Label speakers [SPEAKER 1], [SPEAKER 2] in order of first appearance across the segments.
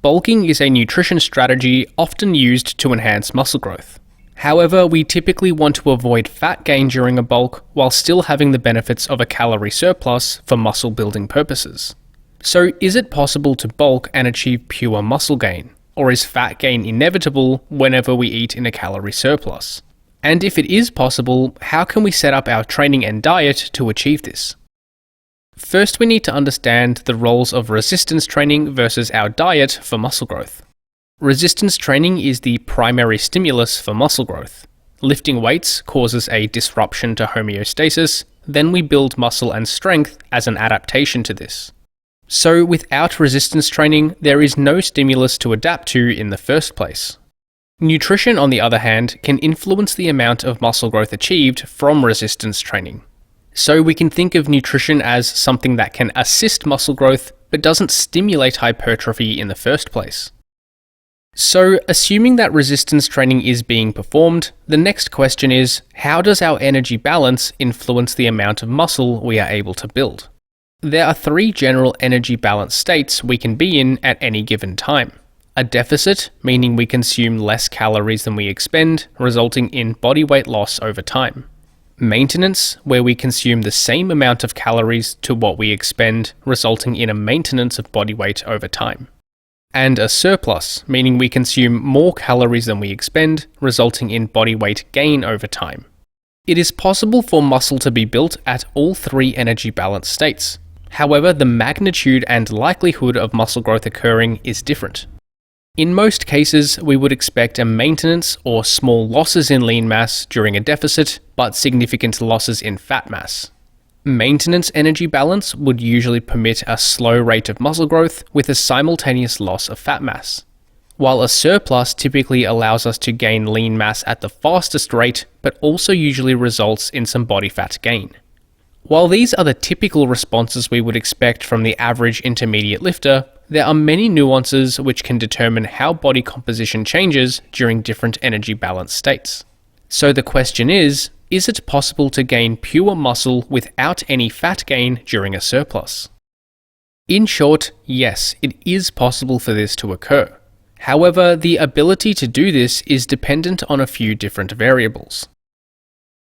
[SPEAKER 1] Bulking is a nutrition strategy often used to enhance muscle growth. However, we typically want to avoid fat gain during a bulk while still having the benefits of a calorie surplus for muscle building purposes. So, is it possible to bulk and achieve pure muscle gain? Or is fat gain inevitable whenever we eat in a calorie surplus? And if it is possible, how can we set up our training and diet to achieve this? First, we need to understand the roles of resistance training versus our diet for muscle growth. Resistance training is the primary stimulus for muscle growth. Lifting weights causes a disruption to homeostasis, then we build muscle and strength as an adaptation to this. So without resistance training, there is no stimulus to adapt to in the first place. Nutrition, on the other hand, can influence the amount of muscle growth achieved from resistance training. So we can think of nutrition as something that can assist muscle growth, but doesn't stimulate hypertrophy in the first place. So, assuming that resistance training is being performed, the next question is, how does our energy balance influence the amount of muscle we are able to build? There are three general energy balance states we can be in at any given time. A deficit, meaning we consume less calories than we expend, resulting in body weight loss over time. Maintenance, where we consume the same amount of calories to what we expend, resulting in a maintenance of body weight over time. And a surplus, meaning we consume more calories than we expend, resulting in body weight gain over time. It is possible for muscle to be built at all three energy balance states. However, the magnitude and likelihood of muscle growth occurring is different. In most cases, we would expect a maintenance or small losses in lean mass during a deficit, but significant losses in fat mass. Maintenance energy balance would usually permit a slow rate of muscle growth with a simultaneous loss of fat mass, while a surplus typically allows us to gain lean mass at the fastest rate, but also usually results in some body fat gain. While these are the typical responses we would expect from the average intermediate lifter, there are many nuances which can determine how body composition changes during different energy balance states. So the question is it possible to gain pure muscle without any fat gain during a surplus? In short, yes, it is possible for this to occur. However, the ability to do this is dependent on a few different variables.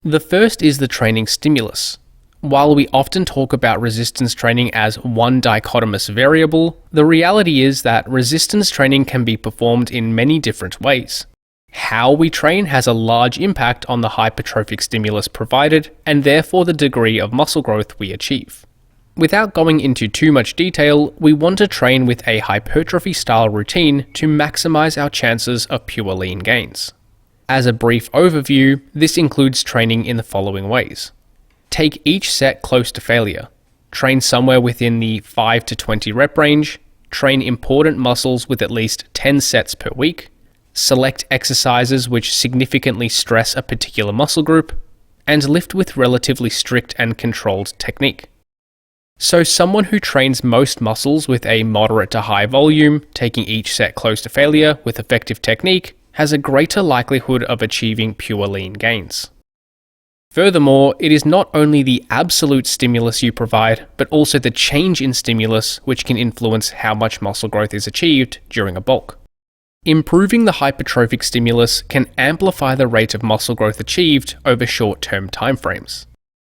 [SPEAKER 1] The first is the training stimulus. While we often talk about resistance training as one dichotomous variable, the reality is that resistance training can be performed in many different ways. How we train has a large impact on the hypertrophic stimulus provided, and therefore the degree of muscle growth we achieve. Without going into too much detail, we want to train with a hypertrophy style routine to maximize our chances of pure lean gains. As a brief overview, this includes training in the following ways. Take each set close to failure. Train somewhere within the 5 to 20 rep range. Train important muscles with at least 10 sets per week. Select exercises which significantly stress a particular muscle group. And lift with relatively strict and controlled technique. So someone who trains most muscles with a moderate to high volume, taking each set close to failure with effective technique, has a greater likelihood of achieving pure lean gains. Furthermore, it is not only the absolute stimulus you provide, but also the change in stimulus which can influence how much muscle growth is achieved during a bulk. Improving the hypertrophic stimulus can amplify the rate of muscle growth achieved over short-term timeframes.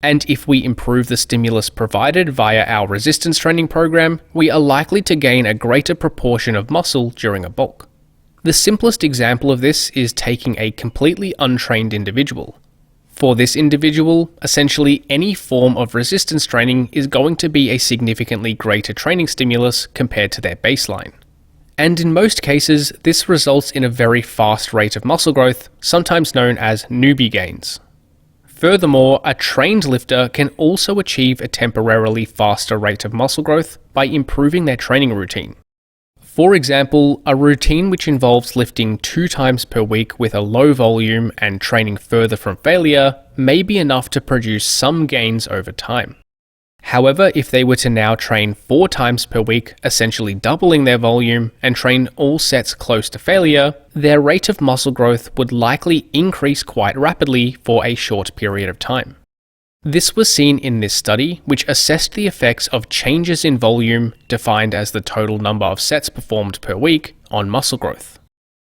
[SPEAKER 1] And if we improve the stimulus provided via our resistance training program, we are likely to gain a greater proportion of muscle during a bulk. The simplest example of this is taking a completely untrained individual. For this individual, essentially any form of resistance training is going to be a significantly greater training stimulus compared to their baseline. And in most cases, this results in a very fast rate of muscle growth, sometimes known as newbie gains. Furthermore, a trained lifter can also achieve a temporarily faster rate of muscle growth by improving their training routine. For example, a routine which involves lifting 2 times per week with a low volume and training further from failure may be enough to produce some gains over time. However, if they were to now train 4 times per week, essentially doubling their volume, and train all sets close to failure, their rate of muscle growth would likely increase quite rapidly for a short period of time. This was seen in this study, which assessed the effects of changes in volume, defined as the total number of sets performed per week, on muscle growth.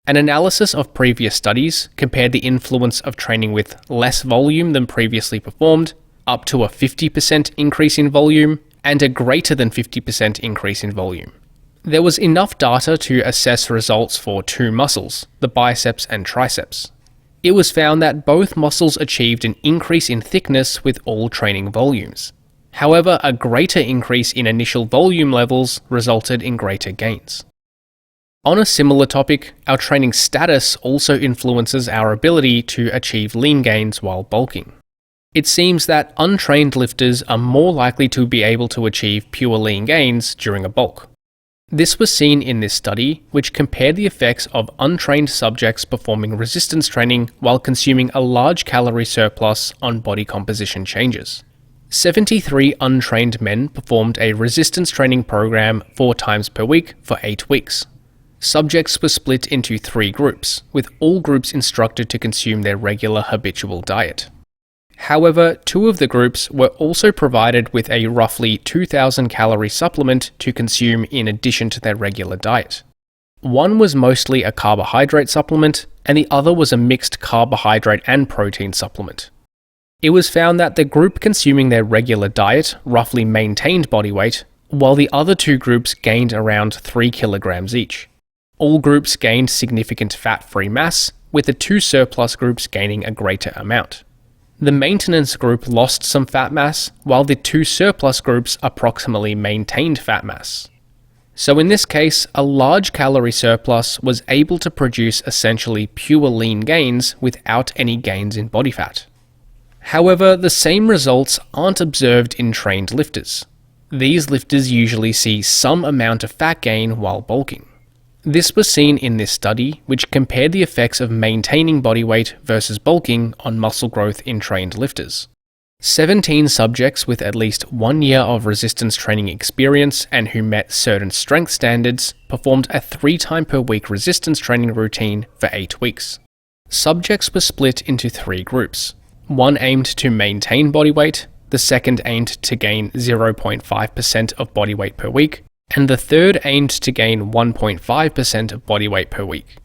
[SPEAKER 1] An analysis of previous studies compared the influence of training with less volume than previously performed, up to a 50% increase in volume, and a greater than 50% increase in volume. There was enough data to assess results for two muscles, the biceps and triceps. It was found that both muscles achieved an increase in thickness with all training volumes. However, a greater increase in initial volume levels resulted in greater gains. On a similar topic, our training status also influences our ability to achieve lean gains while bulking. It seems that untrained lifters are more likely to be able to achieve pure lean gains during a bulk. This was seen in this study, which compared the effects of untrained subjects performing resistance training while consuming a large calorie surplus on body composition changes. 73 untrained men performed a resistance training program 4 times per week for 8 weeks. Subjects were split into 3 groups, with all groups instructed to consume their regular habitual diet. However, 2 of the groups were also provided with a roughly 2,000 calorie supplement to consume in addition to their regular diet. One was mostly a carbohydrate supplement, and the other was a mixed carbohydrate and protein supplement. It was found that the group consuming their regular diet roughly maintained body weight, while the other 2 groups gained around 3 kilograms each. All groups gained significant fat-free mass, with the 2 surplus groups gaining a greater amount. The maintenance group lost some fat mass, while the 2 surplus groups approximately maintained fat mass. So in this case, a large calorie surplus was able to produce essentially pure lean gains without any gains in body fat. However, the same results aren't observed in trained lifters. These lifters usually see some amount of fat gain while bulking. This was seen in this study, which compared the effects of maintaining body weight versus bulking on muscle growth in trained lifters. 17 subjects with at least 1 year of resistance training experience and who met certain strength standards performed a 3 times per week resistance training routine for 8 weeks. Subjects were split into 3 groups. One aimed to maintain body weight, the second aimed to gain 0.5% of body weight per week, and the third aimed to gain 1.5% of body weight per week.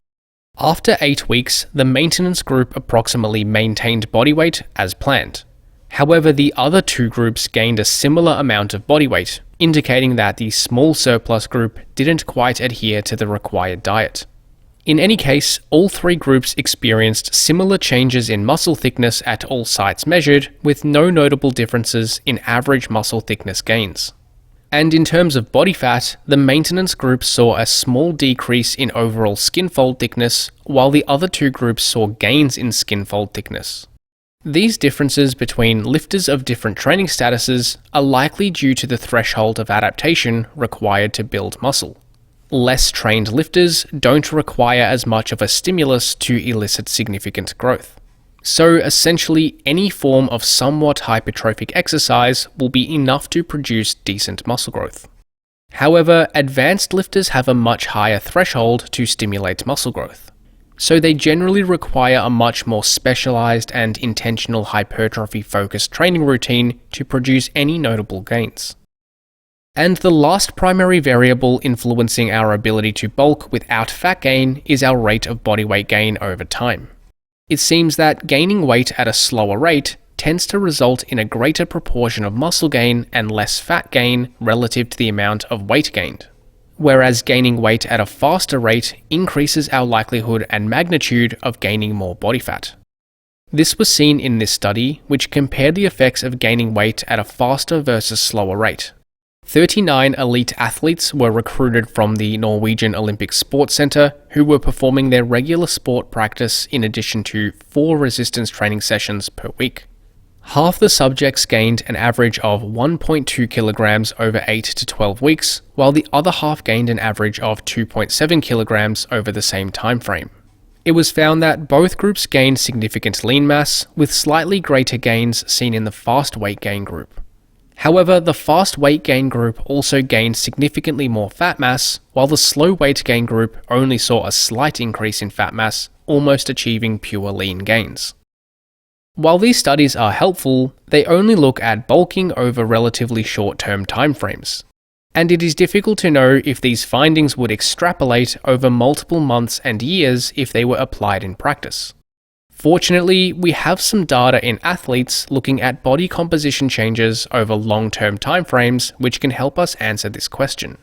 [SPEAKER 1] After 8 weeks, the maintenance group approximately maintained body weight as planned. However, the other 2 groups gained a similar amount of body weight, indicating that the small surplus group didn't quite adhere to the required diet. In any case, all 3 groups experienced similar changes in muscle thickness at all sites measured, with no notable differences in average muscle thickness gains. And in terms of body fat, the maintenance group saw a small decrease in overall skin fold thickness, while the other 2 groups saw gains in skin fold thickness. These differences between lifters of different training statuses are likely due to the threshold of adaptation required to build muscle. Less trained lifters don't require as much of a stimulus to elicit significant growth. So essentially, any form of somewhat hypertrophic exercise will be enough to produce decent muscle growth. However, advanced lifters have a much higher threshold to stimulate muscle growth. So they generally require a much more specialized and intentional hypertrophy-focused training routine to produce any notable gains. And the last primary variable influencing our ability to bulk without fat gain is our rate of body weight gain over time. It seems that gaining weight at a slower rate tends to result in a greater proportion of muscle gain and less fat gain relative to the amount of weight gained, whereas gaining weight at a faster rate increases our likelihood and magnitude of gaining more body fat. This was seen in this study, which compared the effects of gaining weight at a faster versus slower rate. 39 elite athletes were recruited from the Norwegian Olympic Sports Centre who were performing their regular sport practice in addition to 4 resistance training sessions per week. Half the subjects gained an average of 1.2 kilograms over 8 to 12 weeks, while the other half gained an average of 2.7 kilograms over the same time frame. It was found that both groups gained significant lean mass, with slightly greater gains seen in the fast weight gain group. However, the fast weight gain group also gained significantly more fat mass, while the slow weight gain group only saw a slight increase in fat mass, almost achieving pure lean gains. While these studies are helpful, they only look at bulking over relatively short-term timeframes. And it is difficult to know if these findings would extrapolate over multiple months and years if they were applied in practice. Fortunately, we have some data in athletes looking at body composition changes over long-term timeframes which can help us answer this question.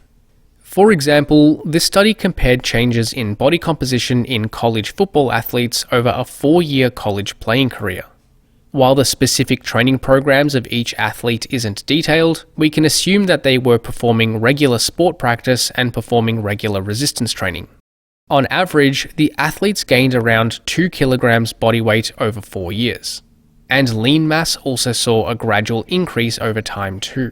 [SPEAKER 1] For example, this study compared changes in body composition in college football athletes over a 4-year college playing career. While the specific training programs of each athlete isn't detailed, we can assume that they were performing regular sport practice and performing regular resistance training. On average, the athletes gained around 2 kilograms body weight over 4 years. And lean mass also saw a gradual increase over time too,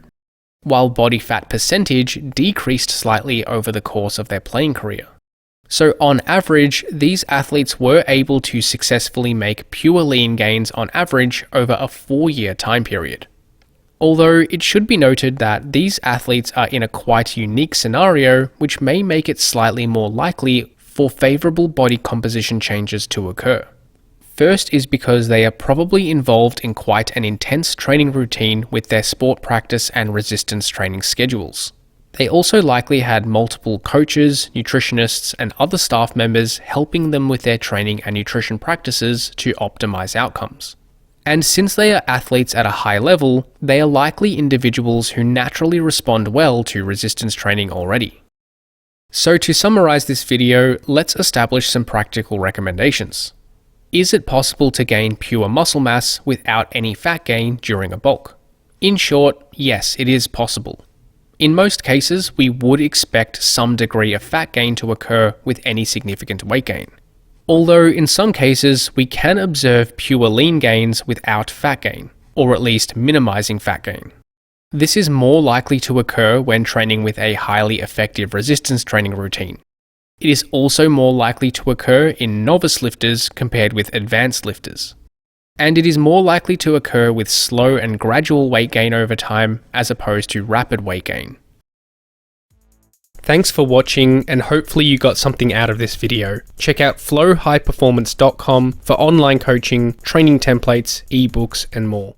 [SPEAKER 1] while body fat percentage decreased slightly over the course of their playing career. So on average, these athletes were able to successfully make pure lean gains on average over a 4-year time period. Although it should be noted that these athletes are in a quite unique scenario which may make it slightly more likely for favourable body composition changes to occur. First is because they are probably involved in quite an intense training routine with their sport practice and resistance training schedules. They also likely had multiple coaches, nutritionists, and other staff members helping them with their training and nutrition practices to optimize outcomes. And since they are athletes at a high level, they are likely individuals who naturally respond well to resistance training already. So to summarize this video, let's establish some practical recommendations. Is it possible to gain pure muscle mass without any fat gain during a bulk? In short, yes, it is possible. In most cases, we would expect some degree of fat gain to occur with any significant weight gain. Although in some cases, we can observe pure lean gains without fat gain, or at least minimizing fat gain. This is more likely to occur when training with a highly effective resistance training routine. It is also more likely to occur in novice lifters compared with advanced lifters. And it is more likely to occur with slow and gradual weight gain over time as opposed to rapid weight gain. Thanks for watching, and hopefully you got something out of this video. Check out flowhighperformance.com for online coaching, training templates, ebooks, and more.